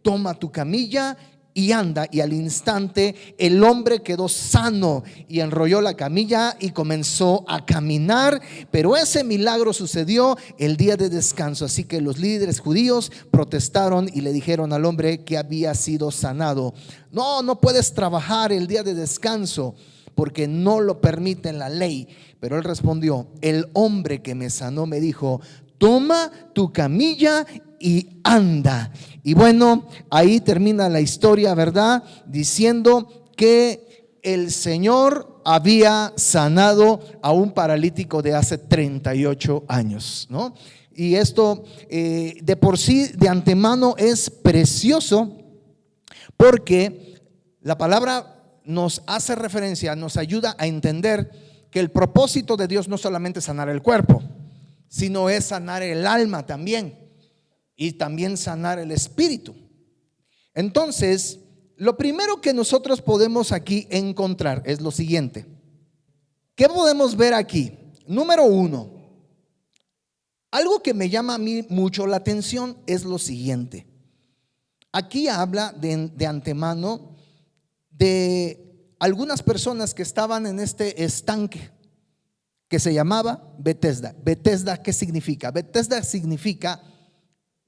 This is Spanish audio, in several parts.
toma tu camilla y anda. Y al instante el hombre quedó sano y enrolló la camilla y comenzó a caminar. Pero ese milagro sucedió el día de descanso, así que los líderes judíos protestaron y le dijeron al hombre que había sido sanado: no puedes trabajar el día de descanso, porque no lo permite la ley. Pero él respondió: el hombre que me sanó me dijo, toma tu camilla y anda. Y bueno, ahí termina la historia, ¿verdad? Diciendo que el Señor había sanado a un paralítico de hace 38 años, ¿no? Y esto de por sí, de antemano, es precioso, porque la palabra nos hace referencia, nos ayuda a entender que el propósito de Dios no solamente es sanar el cuerpo, sino es sanar el alma también, y también sanar el espíritu. Entonces, lo primero que nosotros podemos aquí encontrar es lo siguiente. ¿Qué podemos ver aquí? Número uno, algo que me llama a mí mucho la atención es lo siguiente. Aquí habla de antemano de algunas personas que estaban en este estanque que se llamaba Betesda. Betesda, ¿qué significa? Betesda significa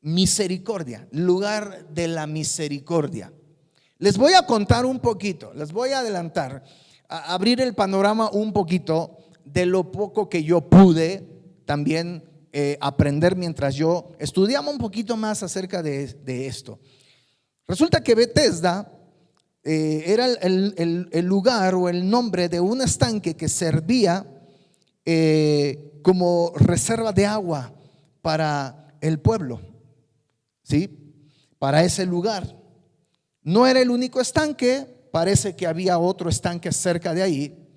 misericordia, lugar de la misericordia. Les voy a contar un poquito, les voy a adelantar, a abrir el panorama un poquito de lo poco que yo pude también aprender mientras yo estudiaba un poquito más acerca de esto. Resulta que Betesda era el lugar o el nombre de un estanque que servía como reserva de agua para el pueblo, ¿sí? Para ese lugar. No era el único estanque, parece que había otro estanque cerca de ahí,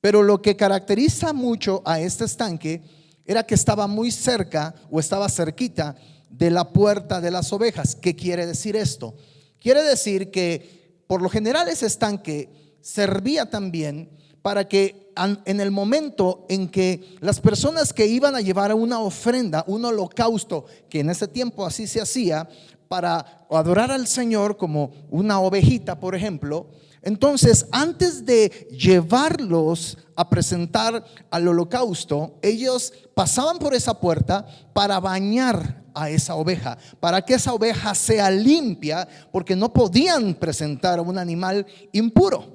pero lo que caracteriza mucho a este estanque era que estaba muy cerca o estaba cerquita de la puerta de las ovejas. ¿Qué quiere decir esto? Quiere decir que por lo general ese estanque servía también para que en el momento en que las personas que iban a llevar una ofrenda, un holocausto, que en ese tiempo así se hacía, para adorar al Señor como una ovejita, por ejemplo, entonces antes de llevarlos a presentar al holocausto, ellos pasaban por esa puerta para bañar a esa oveja, para que esa oveja sea limpia, porque no podían presentar a un animal impuro.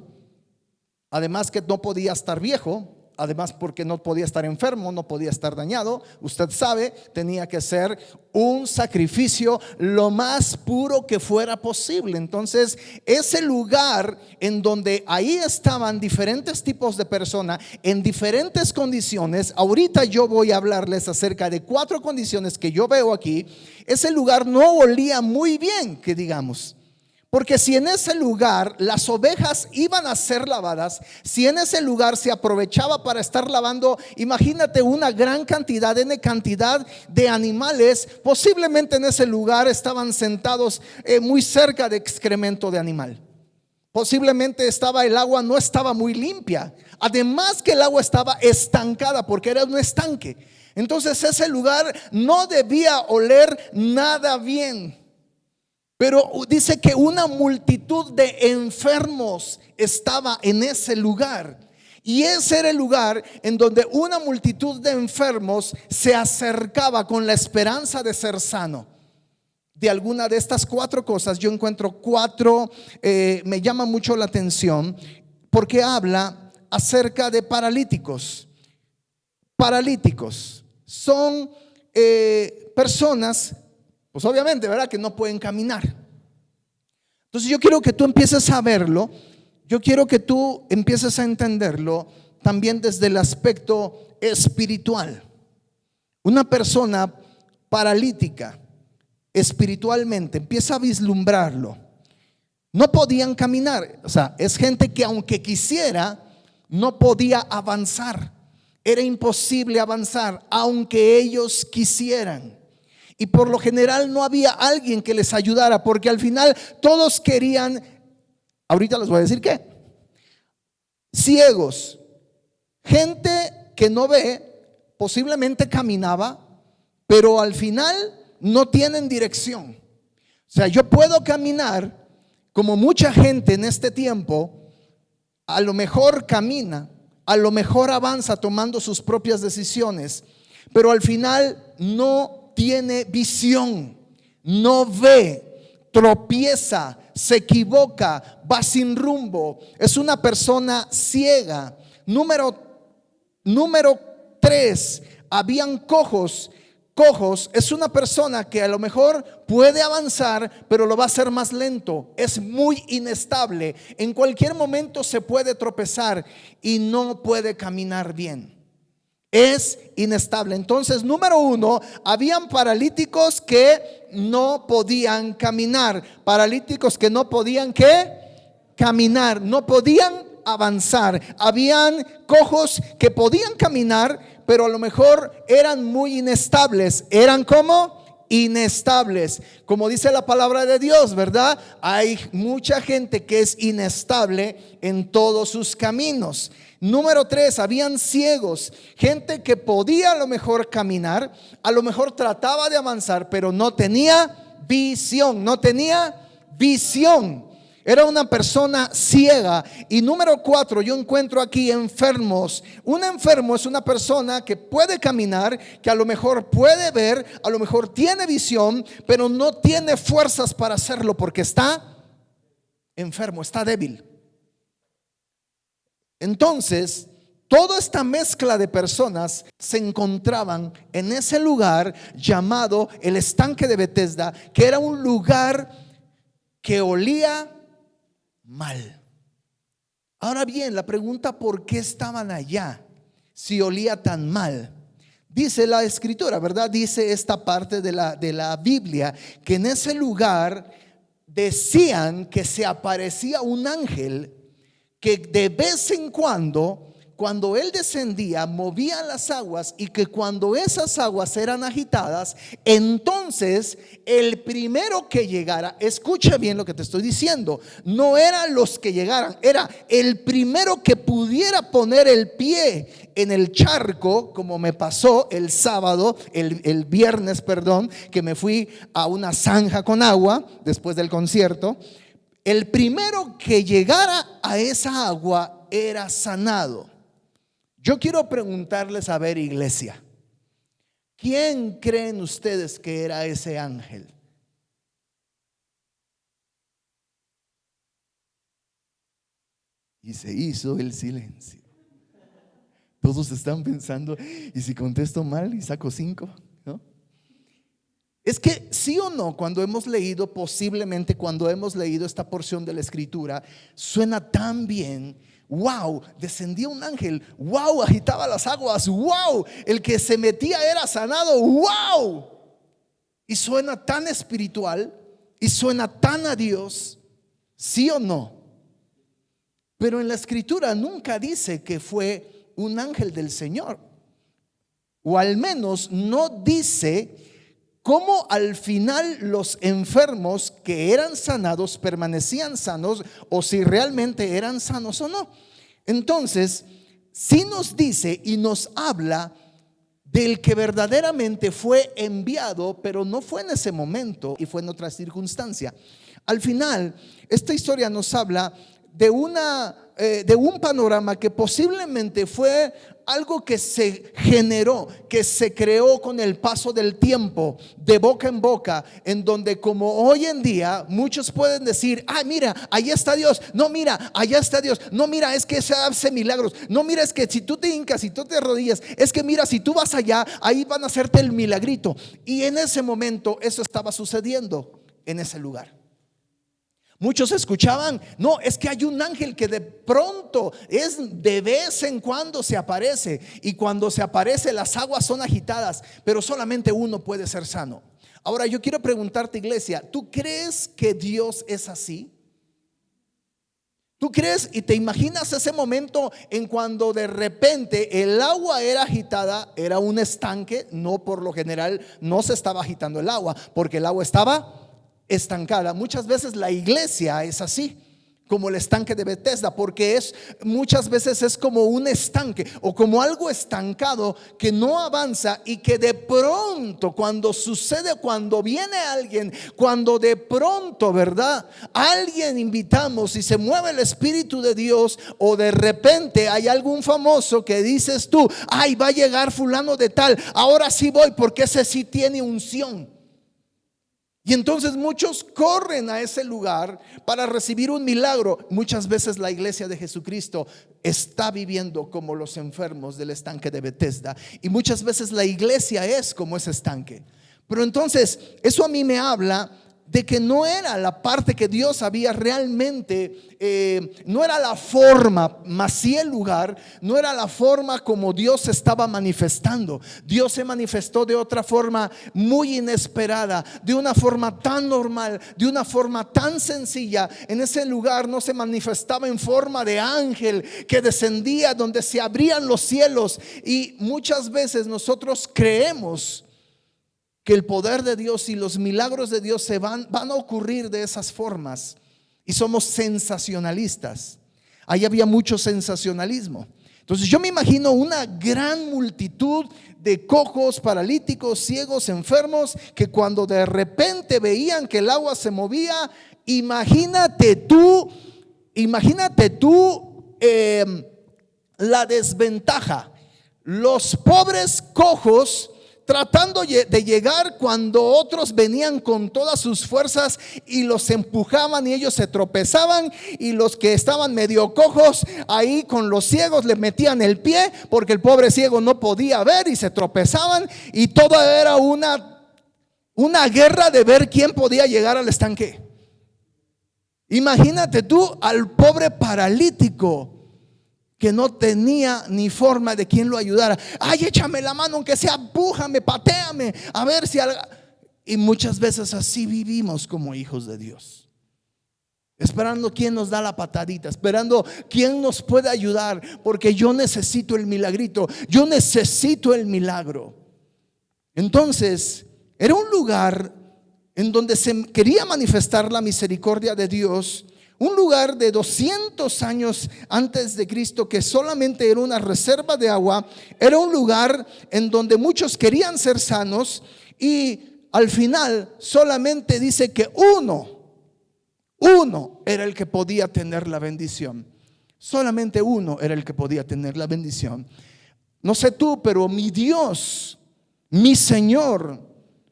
Además que no podía estar viejo, además porque no podía estar enfermo, no podía estar dañado. Usted sabe, tenía que ser un sacrificio lo más puro que fuera posible. Entonces, ese lugar en donde ahí estaban diferentes tipos de personas en diferentes condiciones, ahorita yo voy a hablarles acerca de 4 condiciones que yo veo aquí. Ese lugar no olía muy bien, que digamos. Porque si en ese lugar las ovejas iban a ser lavadas, si en ese lugar se aprovechaba para estar lavando, imagínate una gran cantidad de animales, posiblemente en ese lugar estaban sentados muy cerca de excremento de animal. Posiblemente el agua no estaba muy limpia. Además que el agua estaba estancada porque era un estanque. Entonces ese lugar no debía oler nada bien. Pero dice que una multitud de enfermos estaba en ese lugar. Y ese era el lugar en donde una multitud de enfermos se acercaba con la esperanza de ser sano. De alguna de estas 4 cosas yo encuentro 4, me llama mucho la atención, porque habla acerca de paralíticos. Paralíticos son personas, pues obviamente, ¿verdad?, que no pueden caminar. Entonces yo quiero que tú empieces a verlo, yo quiero que tú empieces a entenderlo también desde el aspecto espiritual. Una persona paralítica espiritualmente, empieza a vislumbrarlo. No podían caminar, o sea, es gente que aunque quisiera, no podía avanzar. Era imposible avanzar, aunque ellos quisieran. Y por lo general no había alguien que les ayudara, porque al final todos querían, ahorita les voy a decir qué, ciegos, gente que no ve, posiblemente caminaba, pero al final no tienen dirección. O sea, yo puedo caminar como mucha gente en este tiempo, a lo mejor camina, a lo mejor avanza tomando sus propias decisiones, pero al final no tiene visión, no ve, tropieza, se equivoca, va sin rumbo, es una persona ciega. Número 3, habían cojos. Cojos es una persona que a lo mejor puede avanzar, pero lo va a hacer más lento, es muy inestable, en cualquier momento se puede tropezar y no puede caminar bien, es inestable. Entonces, número 1, habían paralíticos que no podían caminar, paralíticos que no podían ¿qué? Caminar, no podían avanzar. Habían cojos que podían caminar, pero a lo mejor eran muy inestables. Eran como inestables, como dice la palabra de Dios, ¿verdad? Hay mucha gente que es inestable en todos sus caminos. Número 3, habían ciegos, gente que podía a lo mejor caminar, a lo mejor trataba de avanzar, pero no tenía visión, Era una persona ciega. Y número 4, yo encuentro aquí enfermos. Un enfermo es una persona que puede caminar, que a lo mejor puede ver, a lo mejor tiene visión, pero no tiene fuerzas para hacerlo porque está enfermo, está débil. Entonces, toda esta mezcla de personas se encontraban en ese lugar llamado el estanque de Betesda, que era un lugar que olía mal. Ahora bien, la pregunta: ¿por qué estaban allá si olía tan mal? Dice la escritura, ¿verdad? Dice esta parte de la Biblia, que en ese lugar decían que se aparecía un ángel que de vez en cuando él descendía, movía las aguas, y que cuando esas aguas eran agitadas, entonces el primero que llegara, escucha bien lo que te estoy diciendo, no eran los que llegaran, era el primero que pudiera poner el pie en el charco, como me pasó el sábado, el viernes, perdón, que me fui a una zanja con agua después del concierto. El primero que llegara a esa agua era sanado. Yo quiero preguntarles, a ver, iglesia, ¿quién creen ustedes que era ese ángel? Y se hizo el silencio. Todos están pensando: ¿y si contesto mal y saco 5? ¿No? Es que sí o no, cuando hemos leído, posiblemente cuando hemos leído esta porción de la escritura, suena tan bien. Wow, descendía un ángel. Wow, agitaba las aguas. Wow, el que se metía era sanado. Wow. Y suena tan espiritual y suena tan a Dios. ¿Sí o no? Pero en la escritura nunca dice que fue un ángel del Señor, o al menos no dice cómo al final los enfermos que eran sanados permanecían sanos, o si realmente eran sanos o no. Entonces, sí nos dice y nos habla del que verdaderamente fue enviado, pero no fue en ese momento y fue en otra circunstancia. Al final, esta historia nos habla de un panorama que posiblemente fue algo que se generó, que se creó con el paso del tiempo, de boca en boca, en donde, como hoy en día, muchos pueden decir: ah, mira, allá está Dios. No, mira, allá está Dios. No, mira, es que se hace milagros. No, mira, es que si tú te hincas, si tú te arrodillas, es que mira, si tú vas allá, ahí van a hacerte el milagrito. Y en ese momento eso estaba sucediendo en ese lugar. Muchos escuchaban: no, es que hay un ángel que de pronto, es de vez en cuando se aparece, y cuando se aparece las aguas son agitadas, pero solamente uno puede ser sano. Ahora yo quiero preguntarte, iglesia, ¿tú crees que Dios es así? ¿Tú crees y te imaginas ese momento en cuando de repente el agua era agitada? Era un estanque, no, por lo general no se estaba agitando el agua porque el agua estaba estancada. Muchas veces la iglesia es así. como el estanque de Betesda, porque muchas veces es como un estanque o como algo estancado que no avanza y que de pronto cuando sucede, cuando viene alguien, cuando de pronto, ¿verdad? Alguien invitamos y se mueve el Espíritu de Dios, o de repente hay algún famoso que dices tú, ay, va a llegar fulano de tal, ahora sí voy porque ese sí tiene unción. Y entonces muchos corren a ese lugar para recibir un milagro. Muchas veces la iglesia de Jesucristo está viviendo como los enfermos del estanque de Betesda, y muchas veces la iglesia es como ese estanque. Pero entonces eso a mí me habla de que no era la parte que Dios había realmente, no era la forma, mas sí el lugar, no era la forma como Dios se estaba manifestando. Dios se manifestó de otra forma muy inesperada, de una forma tan normal, de una forma tan sencilla. En ese lugar no se manifestaba en forma de ángel que descendía, donde se abrían los cielos. Y muchas veces nosotros creemos que el poder de Dios y los milagros de Dios van a ocurrir de esas formas, y somos sensacionalistas. Ahí había mucho sensacionalismo. Entonces yo me imagino una gran multitud de cojos, paralíticos, ciegos, enfermos, que cuando de repente veían que el agua se movía, imagínate tú la desventaja. Los pobres cojos tratando de llegar cuando otros venían con todas sus fuerzas y los empujaban y ellos se tropezaban, y los que estaban medio cojos ahí con los ciegos le metían el pie porque el pobre ciego no podía ver y se tropezaban, y todo era una guerra de ver quién podía llegar al estanque. Imagínate tú al pobre paralítico que no tenía ni forma de quien lo ayudara. Ay, échame la mano, aunque sea, empújame, patéame, a ver si algo. Y muchas veces así vivimos como hijos de Dios, esperando quién nos da la patadita, esperando quién nos puede ayudar, porque yo necesito el milagrito, yo necesito el milagro. Entonces era un lugar en donde se quería manifestar la misericordia de Dios. Un lugar de 200 años antes de Cristo, que solamente era una reserva de agua. Era un lugar en donde muchos querían ser sanos, y al final solamente dice que uno era el que podía tener la bendición. Solamente uno era el que podía tener la bendición. No sé tú, pero mi Dios, mi Señor,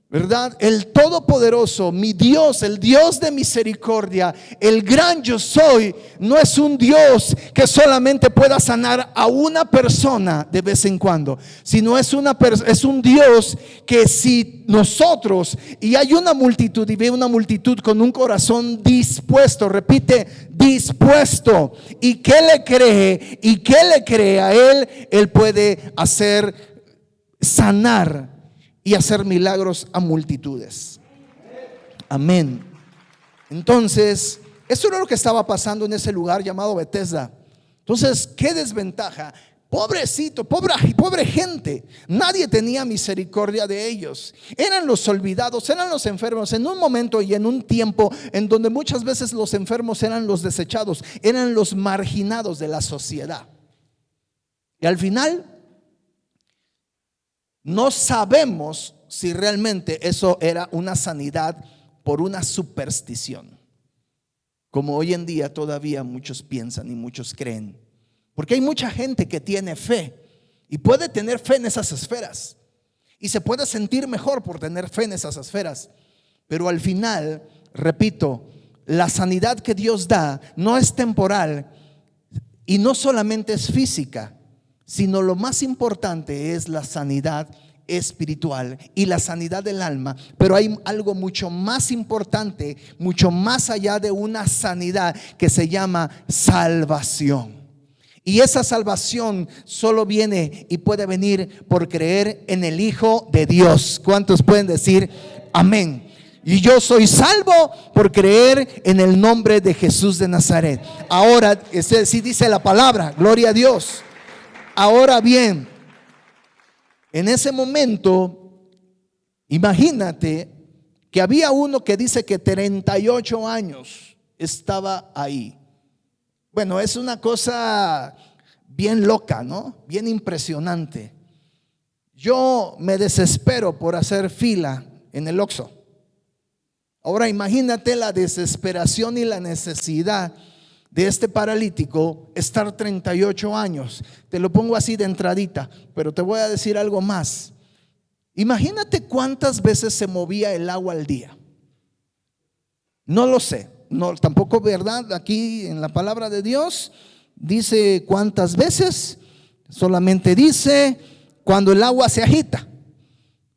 ¿verdad? El Todopoderoso, mi Dios, el Dios de misericordia, el gran yo soy, no es un Dios que solamente pueda sanar a una persona de vez en cuando, sino es un Dios que si nosotros, y hay una multitud, y ve una multitud con un corazón dispuesto, repite, dispuesto, y que le cree a Él puede hacer sanar y hacer milagros a multitudes. Amén. Entonces, eso era lo que estaba pasando en ese lugar llamado Betesda. Entonces, qué desventaja. Pobrecito, pobre gente. Nadie tenía misericordia de ellos. Eran los olvidados, eran los enfermos, en un momento y en un tiempo en donde muchas veces los enfermos eran los desechados, eran los marginados de la sociedad. Y al final no sabemos si realmente eso era una sanidad por una superstición, como hoy en día todavía muchos piensan y muchos creen. Porque hay mucha gente que tiene fe y puede tener fe en esas esferas, y se puede sentir mejor por tener fe en esas esferas. Pero al final, repito, la sanidad que Dios da no es temporal, y no solamente es física, sino lo más importante es la sanidad espiritual y la sanidad del alma. Pero hay algo mucho más importante, mucho más allá de una sanidad, que se llama salvación. Y esa salvación solo viene y puede venir por creer en el Hijo de Dios. ¿Cuántos pueden decir amén? Y yo soy salvo por creer en el nombre de Jesús de Nazaret. Ahora, sí dice la palabra, gloria a Dios. Ahora bien, en ese momento, imagínate que había uno que dice que 38 años estaba ahí. Bueno, es una cosa bien loca, ¿no? Bien impresionante. Yo me desespero por hacer fila en el Oxxo. Ahora imagínate la desesperación y la necesidad de este paralítico estar 38 años. Te lo pongo así de entradita, pero te voy a decir algo más. Imagínate cuántas veces se movía el agua al día. No lo sé, no, tampoco, ¿verdad? Aquí en la palabra de Dios dice cuántas veces, solamente dice cuando el agua se agita.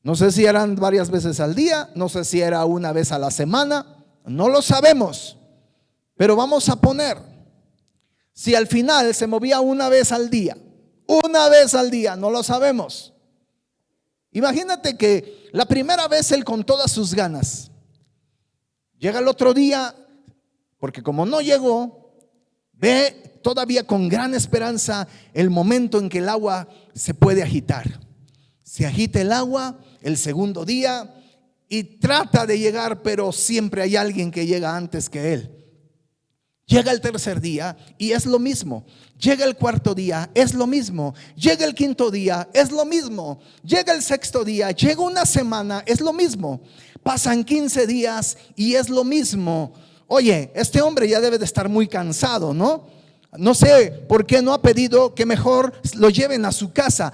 No sé si eran varias veces al día, no sé si era una vez a la semana, no lo sabemos. Pero vamos a poner, si al final se movía una vez al día, no lo sabemos. Imagínate que la primera vez él con todas sus ganas, llega el otro día, porque como no llegó, ve todavía con gran esperanza el momento en que el agua se puede agitar. Se agita el agua el segundo día y trata de llegar, pero siempre hay alguien que llega antes que él. Llega el tercer día y es lo mismo. Llega el cuarto día, es lo mismo. Llega el quinto día, es lo mismo. Llega el sexto día, llega una semana, es lo mismo. Pasan 15 días y es lo mismo. Oye, este hombre ya debe de estar muy cansado, ¿no? No sé por qué no ha pedido que mejor lo lleven a su casa.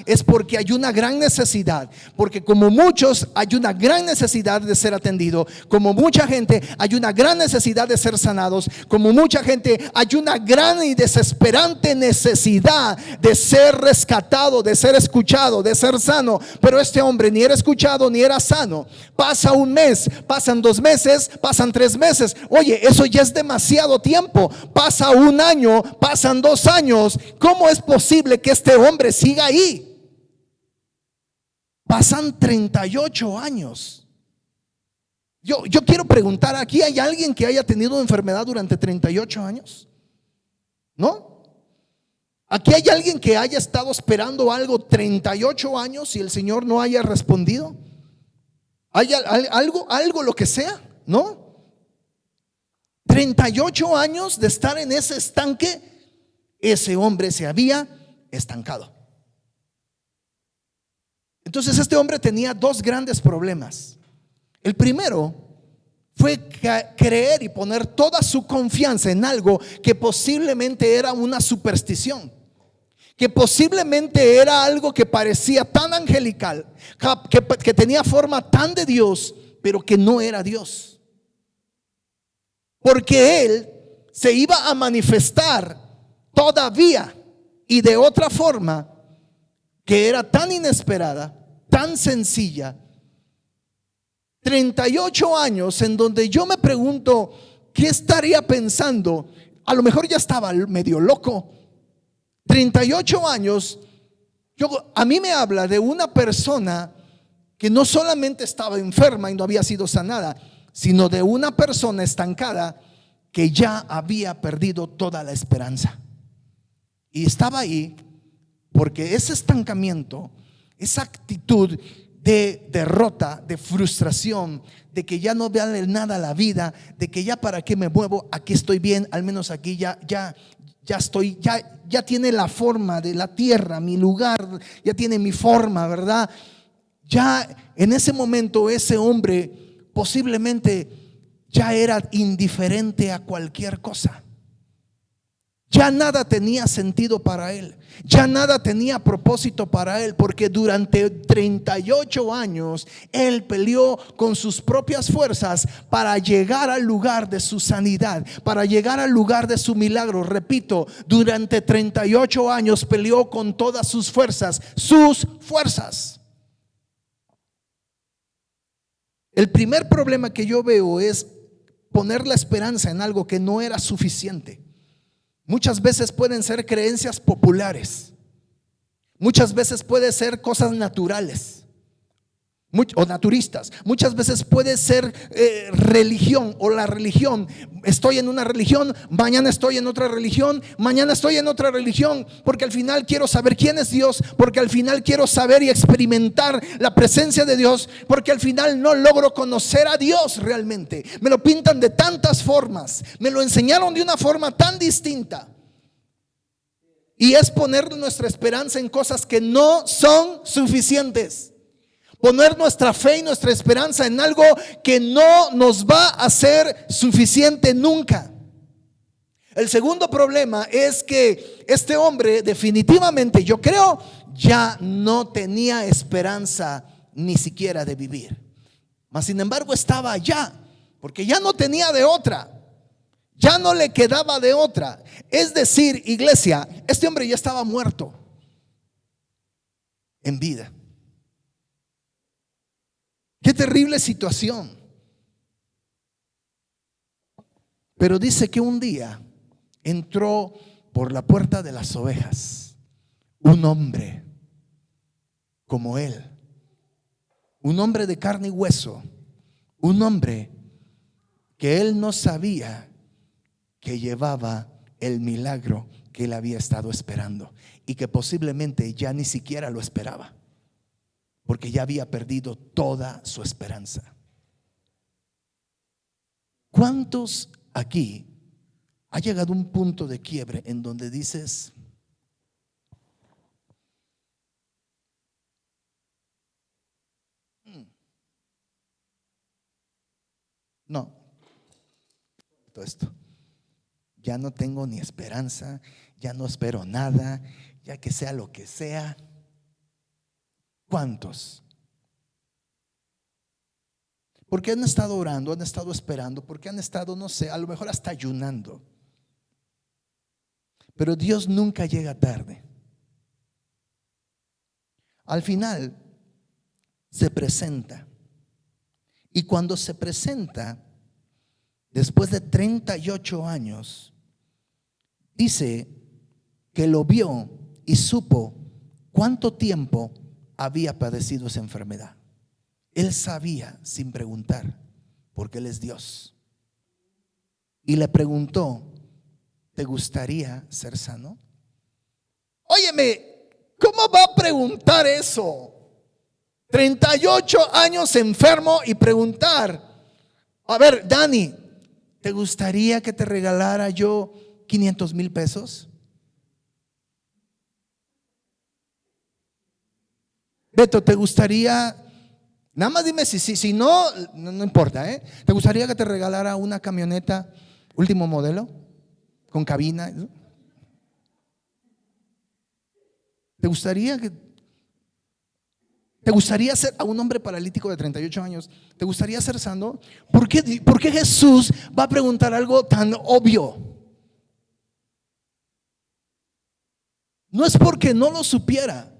Es porque hay una gran necesidad. Porque como muchos hay una gran necesidad de ser atendido. Como mucha gente hay una gran necesidad de ser sanados. Como mucha gente hay una gran y desesperante necesidad de ser rescatado, de ser escuchado, de ser sano. Pero este hombre ni era escuchado ni era sano. Pasa un mes, pasan 2 meses, pasan 3 meses. Oye, eso ya es demasiado tiempo. Pasa un año, pasan 2 años. ¿Cómo es posible que este hombre siga ahí? Pasan 38 años. Yo quiero preguntar, ¿aquí hay alguien que haya tenido enfermedad durante 38 años? ¿No? ¿Aquí hay alguien que haya estado esperando algo 38 años y el Señor no haya respondido? ¿Hay algo lo que sea? ¿No? 38 años de estar en ese estanque, ese hombre se había estancado. Entonces este hombre tenía 2 grandes problemas. El primero fue creer y poner toda su confianza en algo que posiblemente era una superstición, que posiblemente era algo que parecía tan angelical, que tenía forma tan de Dios, pero que no era Dios. Porque él se iba a manifestar todavía y de otra forma que era tan inesperada, tan sencilla. 38 años en donde yo me pregunto, ¿qué estaría pensando? A lo mejor ya estaba medio loco. 38 años, a mí me habla de una persona que no solamente estaba enferma y no había sido sanada, sino de una persona estancada que ya había perdido toda la esperanza. Y estaba ahí porque ese estancamiento, esa actitud de derrota, de frustración, de que ya no vale nada la vida, de que ya para qué me muevo, aquí estoy bien, al menos aquí ya estoy, ya tiene la forma de la tierra, mi lugar, ya tiene mi forma, ¿verdad? Ya en ese momento ese hombre posiblemente ya era indiferente a cualquier cosa. Ya nada tenía sentido para él, ya nada tenía propósito para él, porque durante 38 años él peleó con sus propias fuerzas para llegar al lugar de su sanidad, para llegar al lugar de su milagro. Repito, durante 38 años peleó con todas sus fuerzas, El primer problema que yo veo es poner la esperanza en algo que no era suficiente. Muchas veces pueden ser creencias populares. Muchas veces pueden ser cosas naturales. o naturistas. Muchas veces puede ser religión o la religión. Estoy en una religión, mañana estoy en otra religión, mañana estoy en otra religión, porque al final quiero saber quién es Dios, porque al final quiero saber y experimentar la presencia de Dios, porque al final no logro conocer a Dios realmente. Me lo pintan de tantas formas, me lo enseñaron de una forma tan distinta. Y es poner nuestra esperanza en cosas que no son suficientes. Poner nuestra fe y nuestra esperanza en algo que no nos va a ser suficiente nunca. El segundo problema es que este hombre definitivamente, yo creo, ya no tenía esperanza ni siquiera de vivir. Mas sin embargo estaba allá, porque ya no tenía de otra. Ya no le quedaba de otra. Es decir, iglesia, este hombre ya estaba muerto en vida. Qué terrible situación. Pero dice que un día entró por la puerta de las ovejas un hombre como él, un hombre de carne y hueso, un hombre que él no sabía que llevaba el milagro que él había estado esperando y que posiblemente ya ni siquiera lo esperaba, porque ya había perdido toda su esperanza. ¿Cuántos aquí ha llegado un punto de quiebre en donde dices: no, todo esto, ya no tengo ni esperanza, ya no espero nada, ya que sea lo que sea? ¿Cuántos? Porque han estado orando, han estado esperando, porque han estado, no sé, a lo mejor hasta ayunando. Pero Dios nunca llega tarde. Al final se presenta. Y cuando se presenta, después de 38 años, dice que lo vio y supo cuánto tiempo había padecido esa enfermedad. Él sabía sin preguntar, porque Él es Dios. Y le preguntó: ¿te gustaría ser sano? Óyeme, ¿cómo va a preguntar eso? 38 años enfermo y preguntar: a ver, Dani, ¿te gustaría que te regalara yo 500,000 pesos? Beto, ¿te gustaría? Nada más dime si no, no importa, ¿eh? ¿Te gustaría que te regalara una camioneta último modelo con cabina? ¿Te gustaría ser a un hombre paralítico de 38 años? ¿Te gustaría ser sano? ¿Por qué Jesús va a preguntar algo tan obvio? No es porque no lo supiera.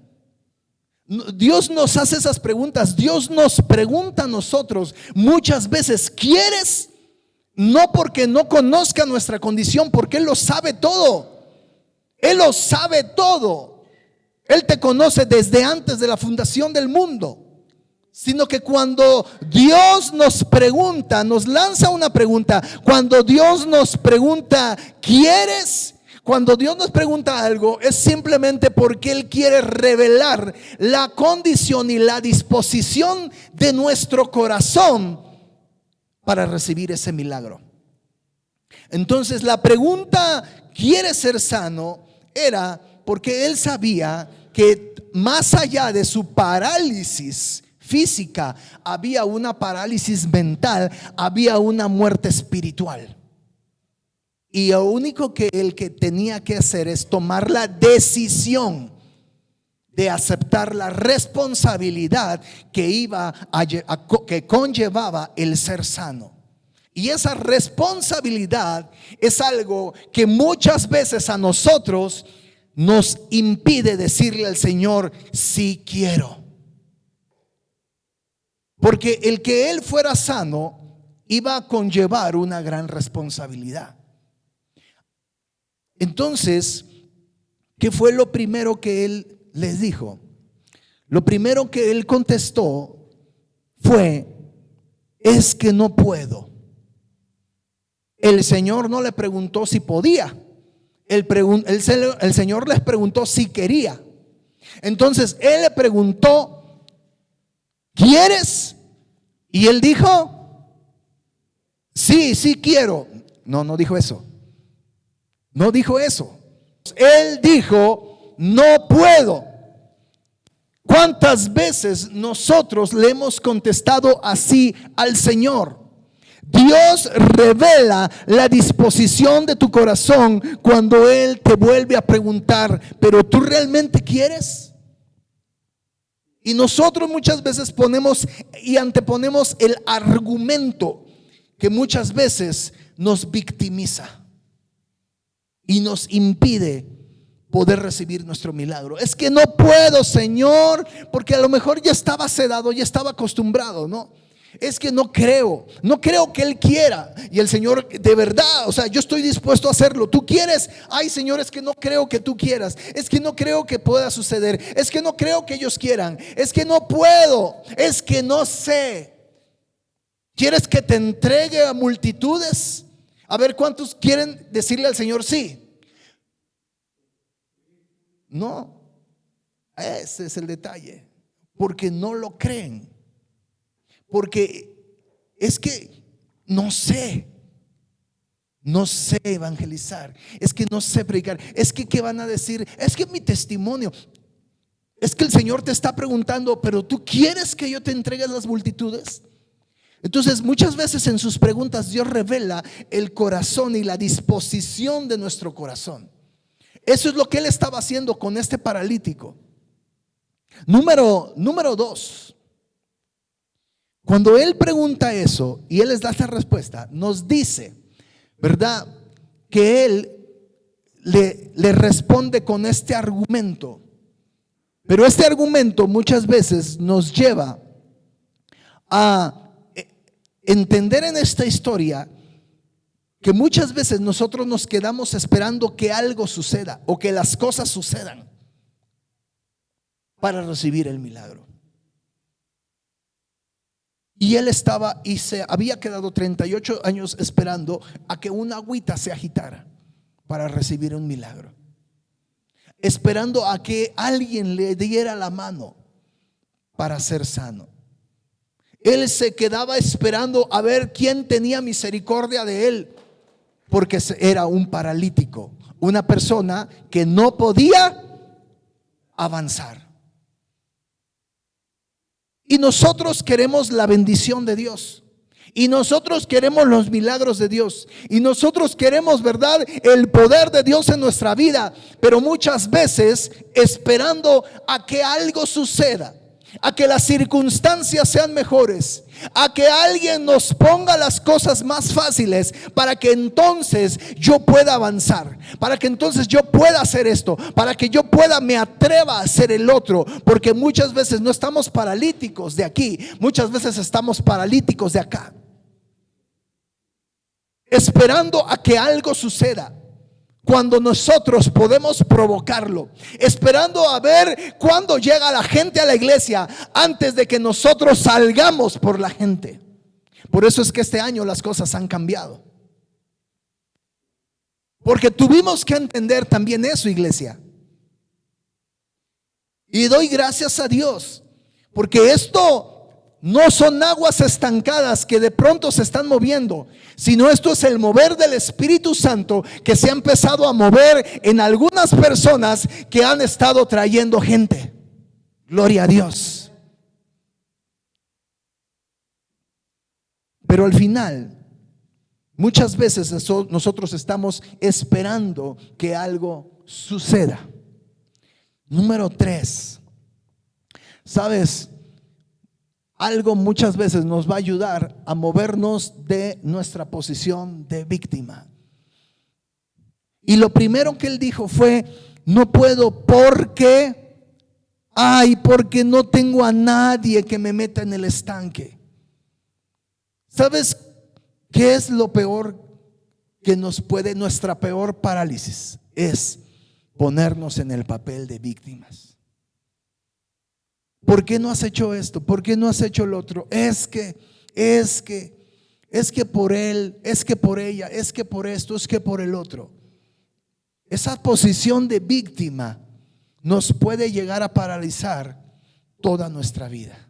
Dios nos hace esas preguntas. Dios nos pregunta a nosotros muchas veces: ¿quieres? No porque no conozca nuestra condición, porque Él lo sabe todo. Él lo sabe todo. Él te conoce desde antes de la fundación del mundo. Sino que cuando Dios nos pregunta, nos lanza una pregunta, cuando Dios nos pregunta: ¿quieres? Cuando Dios nos pregunta algo, es simplemente porque Él quiere revelar la condición y la disposición de nuestro corazón para recibir ese milagro. Entonces la pregunta: ¿quieres ser sano? Era porque él sabía que más allá de su parálisis física había una parálisis mental, había una muerte espiritual. Y lo único que él tenía que hacer es tomar la decisión de aceptar la responsabilidad que conllevaba el ser sano. Y esa responsabilidad es algo que muchas veces a nosotros nos impide decirle al Señor: sí quiero. Porque el que él fuera sano iba a conllevar una gran responsabilidad. Entonces, ¿qué fue lo primero que él les dijo? Lo primero que él contestó fue: es que no puedo. El Señor no le preguntó si podía. El Señor les preguntó si quería. Entonces Él le preguntó: ¿quieres? Y él dijo: sí, sí quiero. No, no dijo eso. No dijo eso. Él dijo: no puedo. ¿Cuántas veces nosotros le hemos contestado así al Señor? Dios revela la disposición de tu corazón cuando Él te vuelve a preguntar: ¿pero tú realmente quieres? Y nosotros muchas veces ponemos y anteponemos el argumento que muchas veces nos victimiza y nos impide poder recibir nuestro milagro. Es que no puedo, Señor, porque a lo mejor ya estaba sedado, ya estaba acostumbrado, ¿no? Es que no creo que Él quiera. Y el Señor, de verdad, o sea, yo estoy dispuesto a hacerlo. ¿Tú quieres? Ay, Señor, es que no creo que tú quieras. Es que no creo que pueda suceder. Es que no creo que ellos quieran. Es que no puedo. Es que no sé. ¿Quieres que te entregue a multitudes? A ver, ¿cuántos quieren decirle al Señor sí? No. Ese es el detalle. Porque no lo creen. Porque es que no sé evangelizar, es que no sé predicar, es que ¿qué van a decir? Es que mi testimonio, es que el Señor te está preguntando: ¿pero tú quieres que yo te entregue a las multitudes? Entonces muchas veces en sus preguntas Dios revela el corazón y la disposición de nuestro corazón. Eso es lo que Él estaba haciendo con este paralítico. Número 2. Cuando Él pregunta eso y Él les da esa respuesta, nos dice, ¿verdad?, que Él le responde con este argumento. Pero este argumento muchas veces nos lleva a entender en esta historia que muchas veces nosotros nos quedamos esperando que algo suceda o que las cosas sucedan para recibir el milagro. Y él estaba y se había quedado 38 años esperando a que una agüita se agitara para recibir un milagro, esperando a que alguien le diera la mano para ser sano. Él se quedaba esperando a ver quién tenía misericordia de él, porque era un paralítico, una persona que no podía avanzar. Y nosotros queremos la bendición de Dios. Y nosotros queremos los milagros de Dios. Y nosotros queremos, ¿verdad?, el poder de Dios en nuestra vida. Pero muchas veces esperando a que algo suceda, a que las circunstancias sean mejores, a que alguien nos ponga las cosas más fáciles para que entonces yo pueda avanzar, para que entonces yo pueda hacer esto, para que yo me atreva a hacer el otro. Porque muchas veces no estamos paralíticos de aquí, muchas veces estamos paralíticos de acá, esperando a que algo suceda, cuando nosotros podemos provocarlo, esperando a ver cuándo llega la gente a la iglesia antes de que nosotros salgamos por la gente. Por eso es que este año las cosas han cambiado, porque tuvimos que entender también eso, iglesia. Y doy gracias a Dios, porque esto no son aguas estancadas que de pronto se están moviendo, sino esto es el mover del Espíritu Santo que se ha empezado a mover en algunas personas que han estado trayendo gente. Gloria a Dios. Pero al final, muchas veces nosotros estamos esperando que algo suceda. Número 3. ¿Sabes? Algo muchas veces nos va a ayudar a movernos de nuestra posición de víctima. Y lo primero que él dijo fue: no puedo porque no tengo a nadie que me meta en el estanque. ¿Sabes qué es lo peor que nuestra peor parálisis? Es ponernos en el papel de víctimas. ¿Por qué no has hecho esto? ¿Por qué no has hecho el otro? Es que por él, es que por ella, es que por esto, es que por el otro. Esa posición de víctima nos puede llegar a paralizar toda nuestra vida.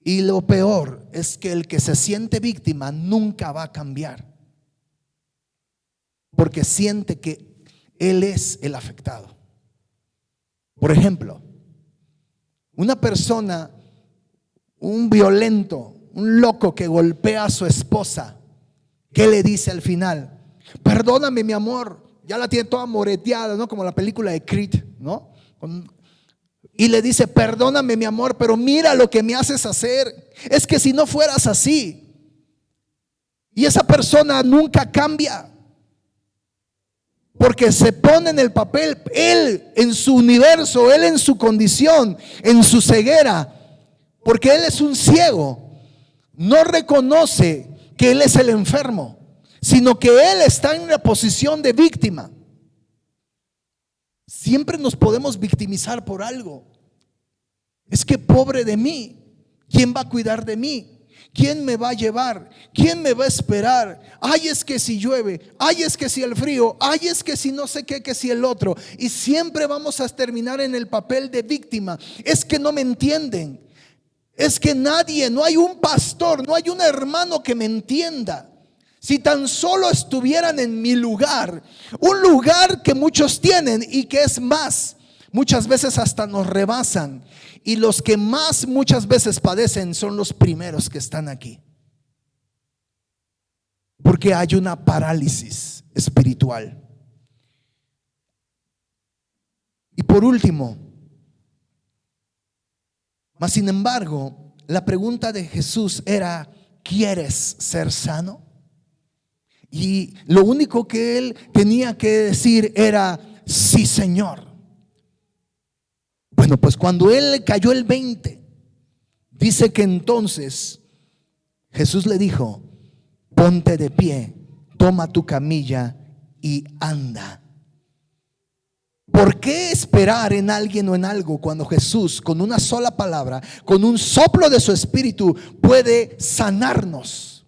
Y lo peor es que el que se siente víctima nunca va a cambiar, porque siente que él es el afectado. Por ejemplo, una persona, un violento, un loco que golpea a su esposa, ¿qué le dice al final? Perdóname, mi amor. Ya la tiene toda moreteada, ¿no? Como la película de Creed, ¿no? Y le dice, perdóname, mi amor, pero mira lo que me haces hacer. Es que si no fueras así. Y esa persona nunca cambia, porque se pone en el papel, él en su universo, él en su condición, en su ceguera, porque él es un ciego. No reconoce que él es el enfermo, sino que él está en la posición de víctima. Siempre nos podemos victimizar por algo. Es que pobre de mí, ¿quién va a cuidar de mí? ¿Quién me va a llevar? ¿Quién me va a esperar? Ay, es que si llueve, ay, es que si el frío, ay, es que si no sé qué, que si el otro. Y siempre vamos a terminar en el papel de víctima. Es que no me entienden. Es que nadie, no hay un pastor, no hay un hermano que me entienda. Si tan solo estuvieran en mi lugar, un lugar que muchos tienen y que es más, muchas veces hasta nos rebasan. Y los que más muchas veces padecen son los primeros que están aquí, porque hay una parálisis espiritual. Y por último, mas sin embargo, la pregunta de Jesús era: ¿quieres ser sano? Y lo único que él tenía que decir era: sí, Señor. Bueno, pues cuando él le cayó el 20, dice que entonces Jesús le dijo: ponte de pie, toma tu camilla y anda. ¿Por qué esperar en alguien o en algo cuando Jesús, con una sola palabra, con un soplo de su espíritu, puede sanarnos?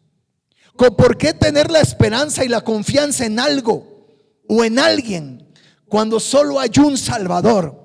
¿Por qué tener la esperanza y la confianza en algo o en alguien cuando solo hay un Salvador?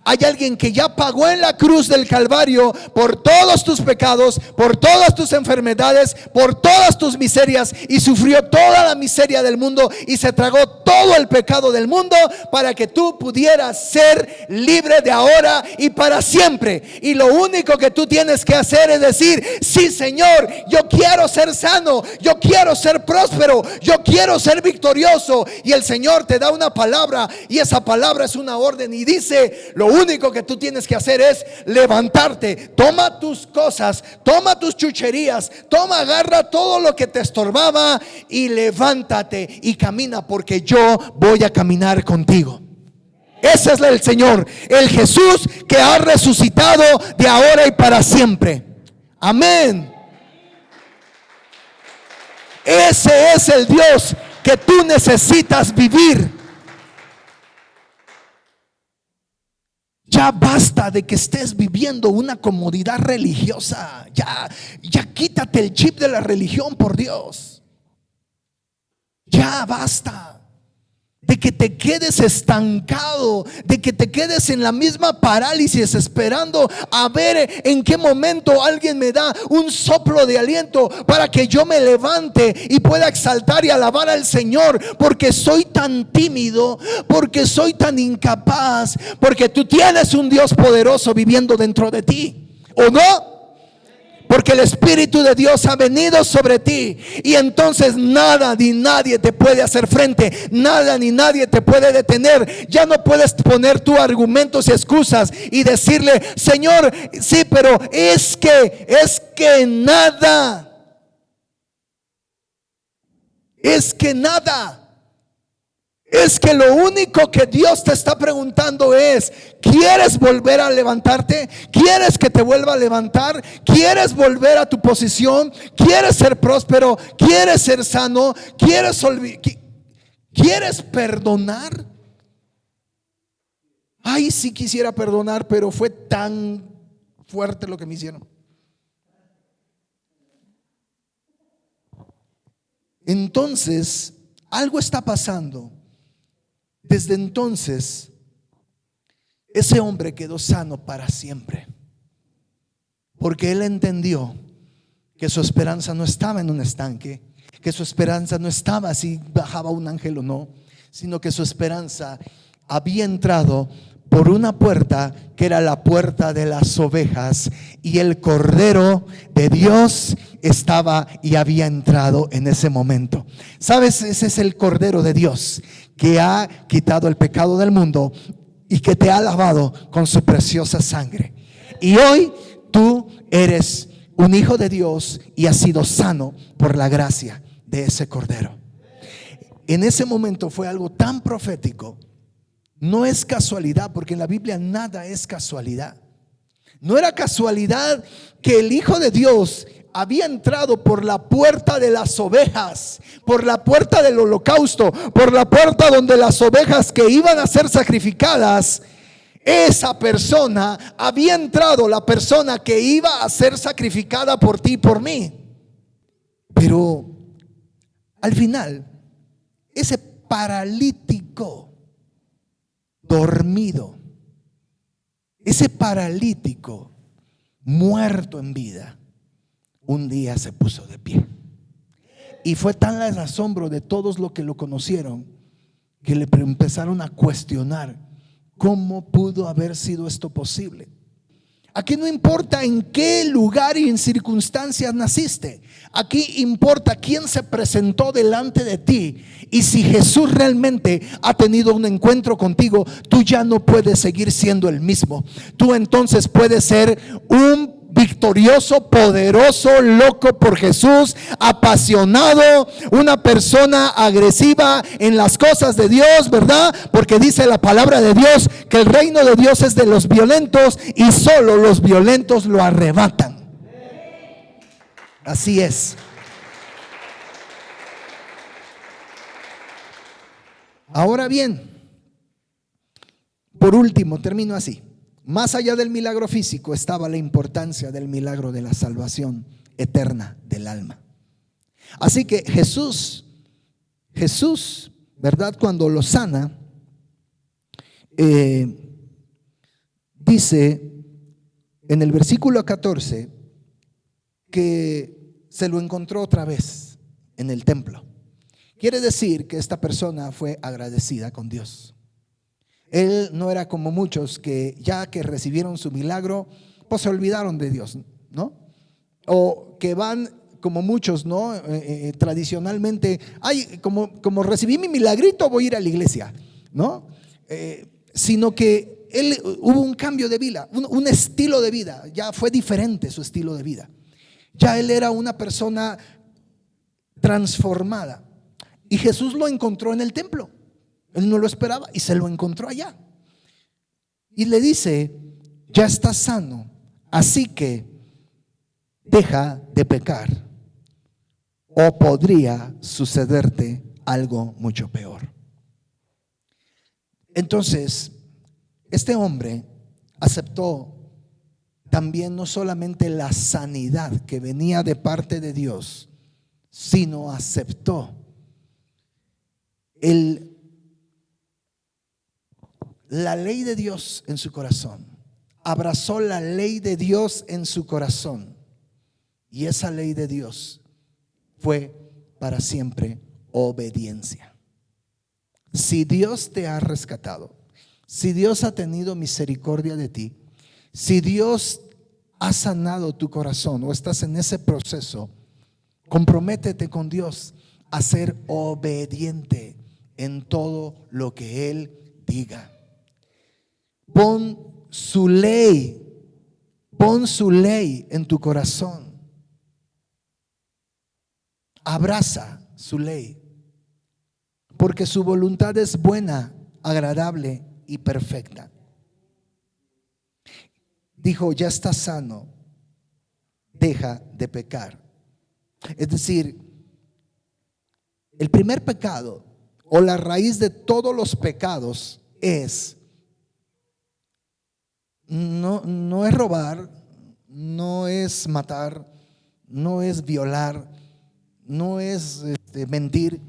Hay alguien que ya pagó en la cruz del Calvario por todos tus pecados, por todas tus enfermedades, por todas tus miserias, y sufrió toda la miseria del mundo y se tragó todo el pecado del mundo para que tú pudieras ser libre de ahora y para siempre. Y lo único que tú tienes que hacer es decir: sí, Señor, yo quiero ser sano, yo quiero ser próspero, yo quiero ser victorioso. Y el Señor te da una palabra, y esa palabra es una orden, y dice: lo único que tú tienes que hacer es levantarte. Toma tus cosas, toma tus chucherías, agarra todo lo que te estorbaba y levántate y camina, porque yo voy a caminar contigo. Ese es el Señor, el Jesús que ha resucitado de ahora y para siempre. Amén. Ese es el Dios que tú necesitas vivir. Ya basta de que estés viviendo una comodidad religiosa. Ya quítate el chip de la religión, por Dios. Ya basta de que te quedes estancado, de que te quedes en la misma parálisis, esperando a ver en qué momento alguien me da un soplo de aliento para que yo me levante y pueda exaltar y alabar al Señor, porque soy tan tímido, porque soy tan incapaz, porque tú tienes un Dios poderoso viviendo dentro de ti, ¿o no? Porque el Espíritu de Dios ha venido sobre ti, y entonces nada ni nadie te puede hacer frente, nada ni nadie te puede detener. Ya no puedes poner tus argumentos y excusas y decirle: Señor, sí, pero es que nada, es que lo único que Dios te está preguntando es: ¿quieres volver a levantarte? ¿Quieres que te vuelva a levantar? ¿Quieres volver a tu posición? ¿Quieres ser próspero? ¿Quieres ser sano? ¿Quieres perdonar? Ay, sí quisiera perdonar, pero fue tan fuerte lo que me hicieron. Entonces, algo está pasando. Desde entonces, ese hombre quedó sano para siempre, porque él entendió que su esperanza no estaba en un estanque, que su esperanza no estaba si bajaba un ángel o no, sino que su esperanza había entrado por una puerta que era la puerta de las ovejas, y el Cordero de Dios estaba y había entrado en ese momento. ¿Sabes? Ese es el Cordero de Dios que ha quitado el pecado del mundo y que te ha lavado con su preciosa sangre. Y hoy tú eres un hijo de Dios y has sido sano por la gracia de ese Cordero. En ese momento fue algo tan profético. No es casualidad, porque en la Biblia nada es casualidad. No era casualidad que el Hijo de Dios había entrado por la puerta de las ovejas, por la puerta del holocausto, por la puerta donde las ovejas que iban a ser sacrificadas, esa persona había entrado, la persona que iba a ser sacrificada por ti y por mí. Pero al final, ese paralítico dormido, ese paralítico muerto en vida, un día se puso de pie. Y fue tan el asombro de todos los que lo conocieron que le empezaron a cuestionar cómo pudo haber sido esto posible. Aquí no importa en qué lugar y en circunstancias naciste. Aquí importa quién se presentó delante de ti. Y si Jesús realmente ha tenido un encuentro contigo, tú ya no puedes seguir siendo el mismo. Tú entonces puedes ser un victorioso, poderoso, loco por Jesús, apasionado, una persona agresiva en las cosas de Dios, ¿verdad? Porque dice la palabra de Dios que el reino de Dios es de los violentos y solo los violentos lo arrebatan. Así es. Ahora bien, por último, termino así. Más allá del milagro físico estaba la importancia del milagro de la salvación eterna del alma. Así que Jesús, ¿verdad? Cuando lo sana, dice en el versículo 14 que se lo encontró otra vez en el templo. Quiere decir que esta persona fue agradecida con Dios. Él no era como muchos que ya que recibieron su milagro, pues se olvidaron de Dios, ¿no? O que van como muchos, ¿no? Tradicionalmente, ay, como recibí mi milagrito, voy a ir a la iglesia, ¿no? Sino que él hubo un cambio de vida, un estilo de vida, ya fue diferente su estilo de vida. Ya él era una persona transformada. Y Jesús lo encontró en el templo. Él no lo esperaba y se lo encontró allá. Y le dice: ya estás sano, así que deja de pecar, o podría sucederte algo mucho peor. Entonces, este hombre aceptó también no solamente la sanidad que venía de parte de Dios, sino aceptó la ley de Dios en su corazón. Abrazó la ley de Dios en su corazón. Y esa ley de Dios fue para siempre obediencia. Si Dios te ha rescatado, si Dios ha tenido misericordia de ti, si Dios ha sanado tu corazón o estás en ese proceso, comprométete con Dios a ser obediente en todo lo que Él diga. Pon su ley en tu corazón. Abraza su ley, porque su voluntad es buena, agradable y perfecta. Dijo: ya estás sano, deja de pecar. Es decir, el primer pecado o la raíz de todos los pecados es no es robar, no es matar, no es violar, no es mentir.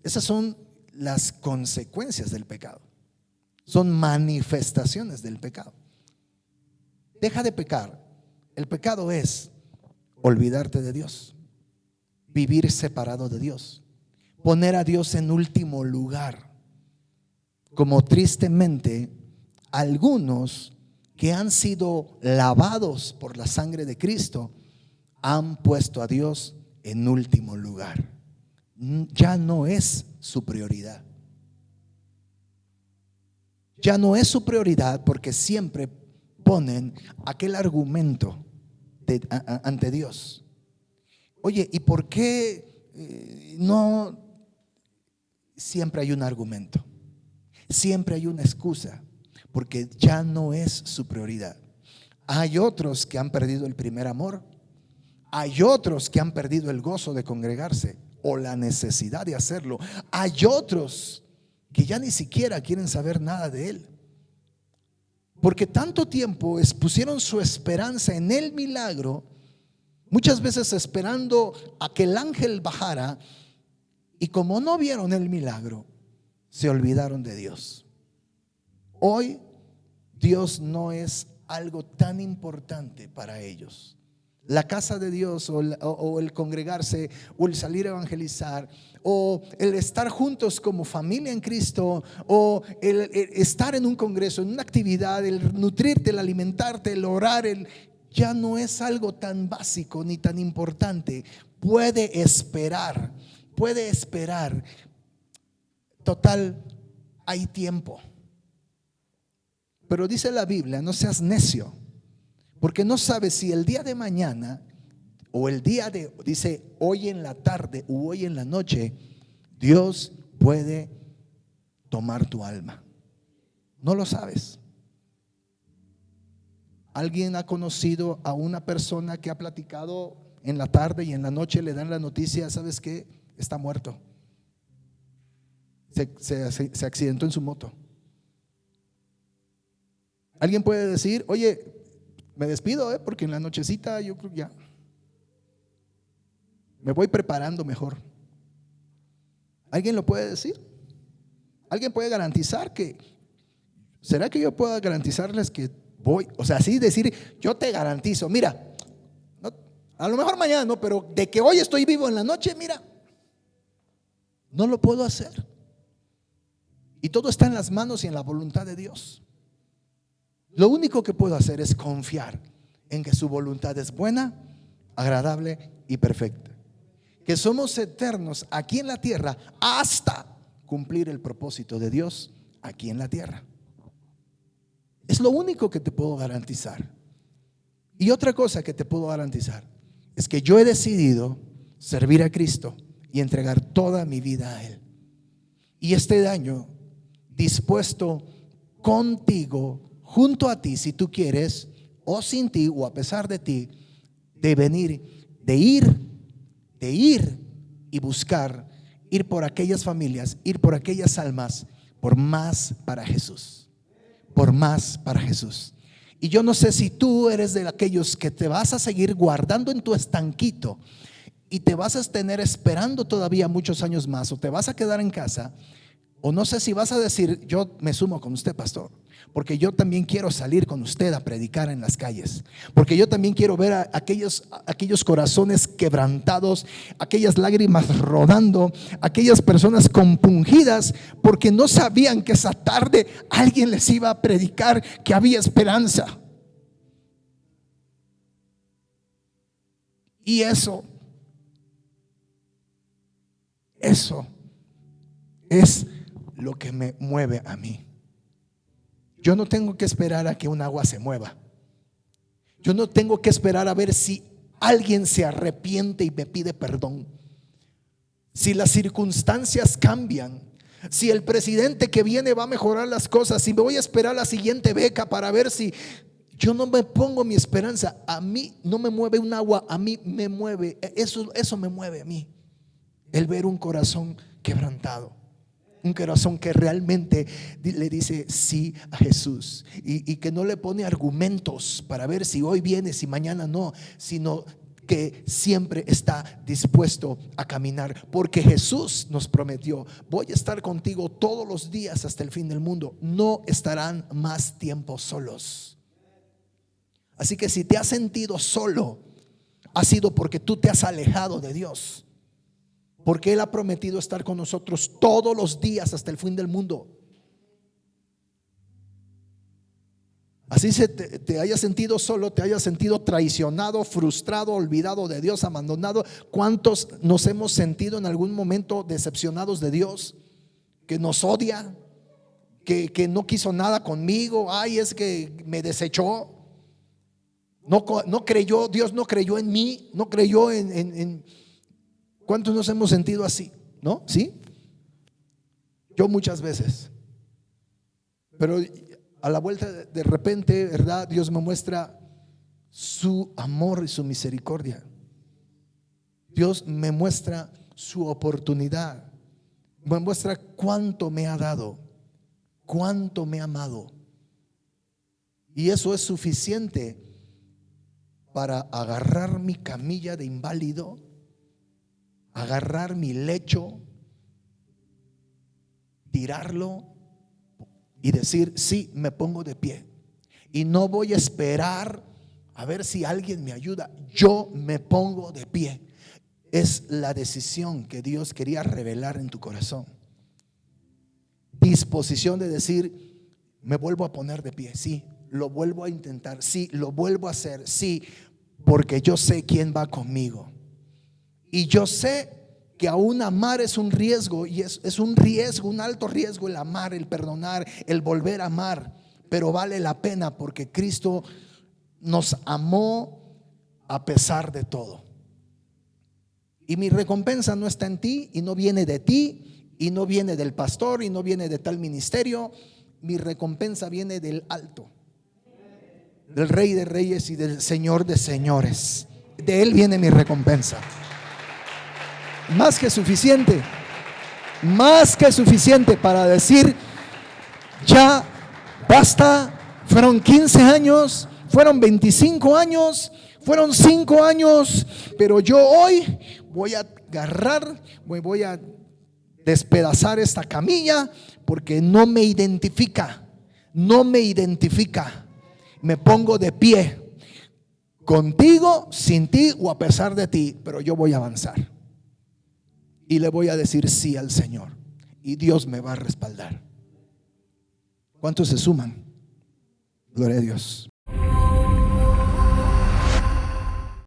Esas son las consecuencias del pecado. Son manifestaciones del pecado. Deja de pecar. El pecado es olvidarte de Dios, vivir separado de Dios, poner a Dios en último lugar, como tristemente algunos que han sido lavados por la sangre de Cristo han puesto a Dios en último lugar. Ya no es su prioridad. Ya no es su prioridad, porque siempre ponen aquel argumento ante Dios. Oye, ¿y por qué no? Siempre hay un argumento, siempre hay una excusa, porque ya no es su prioridad. Hay otros que han perdido el primer amor, hay otros que han perdido el gozo de congregarse o la necesidad de hacerlo, hay otros que ya ni siquiera quieren saber nada de Él, porque tanto tiempo pusieron su esperanza en el milagro, muchas veces esperando a que el ángel bajara, y como no vieron el milagro, se olvidaron de Dios. Hoy Dios no es algo tan importante para ellos. La casa de Dios o el congregarse o el salir a evangelizar o el estar juntos como familia en Cristo o el estar en un congreso, en una actividad, el nutrirte, el alimentarte, el orar, ya no es algo tan básico ni tan importante. Puede esperar. Total, hay tiempo. Pero dice la Biblia, no seas necio, porque no sabes si el día de mañana o dice hoy en la tarde o hoy en la noche, Dios puede tomar tu alma. No lo sabes. ¿Alguien ha conocido a una persona que ha platicado en la tarde y en la noche le dan la noticia, ¿sabes qué? Está muerto. Se accidentó en su moto. Alguien puede decir, oye, me despido, porque en la nochecita yo creo que ya me voy preparando mejor. ¿Alguien lo puede decir? ¿Alguien puede garantizar que? ¿Será que yo pueda garantizarles que voy? O sea, así decir, yo te garantizo, mira, no, a lo mejor mañana no, pero de que hoy estoy vivo en la noche, mira, no lo puedo hacer. Y todo está en las manos y en la voluntad de Dios. Lo único que puedo hacer es confiar en que su voluntad es buena, agradable y perfecta. Que somos eternos aquí en la tierra hasta cumplir el propósito de Dios aquí en la tierra. Es lo único que te puedo garantizar. Y otra cosa que te puedo garantizar es que yo he decidido servir a Cristo y entregar toda mi vida a Él. Y este año dispuesto contigo, junto a ti, si tú quieres, o sin ti, o a pesar de ti, de venir, de ir y buscar, ir por aquellas familias, ir por aquellas almas, por más para Jesús, por más para Jesús. Y yo no sé si tú eres de aquellos que te vas a seguir guardando en tu estanquito y te vas a tener esperando todavía muchos años más, o te vas a quedar en casa. O no sé si vas a decir, yo me sumo con usted, pastor, porque yo también quiero salir con usted a predicar en las calles, porque yo también quiero ver a aquellos corazones quebrantados, aquellas lágrimas rodando, aquellas personas compungidas porque no sabían que esa tarde alguien les iba a predicar que había esperanza. Y eso es lo que me mueve a mí. Yo no tengo que esperar a que un agua se mueva. Yo no tengo que esperar a ver si alguien se arrepiente y me pide perdón. Si las circunstancias cambian, si el presidente que viene va a mejorar las cosas, si me voy a esperar la siguiente beca para ver si. Yo no me pongo mi esperanza. A mí no me mueve un agua, a mí me mueve. Eso me mueve a mí. El ver un corazón quebrantado, Un corazón que realmente le dice sí a Jesús y que no le pone argumentos para ver si hoy viene, si mañana no, sino que siempre está dispuesto a caminar, porque Jesús nos prometió: voy a estar contigo todos los días hasta el fin del mundo. No estarán más tiempo solos. Así que si te has sentido solo, ha sido porque tú te has alejado de Dios, porque Él ha prometido estar con nosotros todos los días hasta el fin del mundo. Así te hayas sentido solo, te hayas sentido traicionado, frustrado, olvidado de Dios, abandonado. ¿Cuántos nos hemos sentido en algún momento decepcionados de Dios? Que nos odia, que no quiso nada conmigo. Ay, es que me desechó. No creyó, Dios no creyó en mí, no creyó en. ¿Cuántos nos hemos sentido así? ¿No? ¿Sí? Yo muchas veces. Pero a la vuelta de repente, ¿verdad? Dios me muestra su amor y su misericordia. Dios me muestra su oportunidad. Me muestra cuánto me ha dado, cuánto me ha amado. Y eso es suficiente para agarrar mi camilla de inválido, agarrar mi lecho, tirarlo y decir: sí, me pongo de pie y no voy a esperar a ver si alguien me ayuda. Yo me pongo de pie. Es la decisión que Dios quería revelar en tu corazón. Disposición de decir: me vuelvo a poner de pie. Sí, lo vuelvo a intentar. Sí, lo vuelvo a hacer. Sí, porque yo sé quién va conmigo. Y yo sé que aún amar es un riesgo, y es un riesgo, un alto riesgo el amar, el perdonar, el volver a amar, pero vale la pena porque Cristo nos amó a pesar de todo. Y mi recompensa no está en ti, y no viene de ti, y no viene del pastor, y no viene de tal ministerio. Mi recompensa viene del alto, del Rey de Reyes y del Señor de Señores. De Él viene mi recompensa. Más que suficiente para decir: ya basta. Fueron 15 años, fueron 25 años, fueron 5 años, pero yo hoy voy a agarrar, voy a despedazar esta camilla porque no me identifica. Me pongo de pie, contigo, sin ti o a pesar de ti, pero yo voy a avanzar. Y le voy a decir sí al Señor, y Dios me va a respaldar. ¿Cuántos se suman? Gloria a Dios.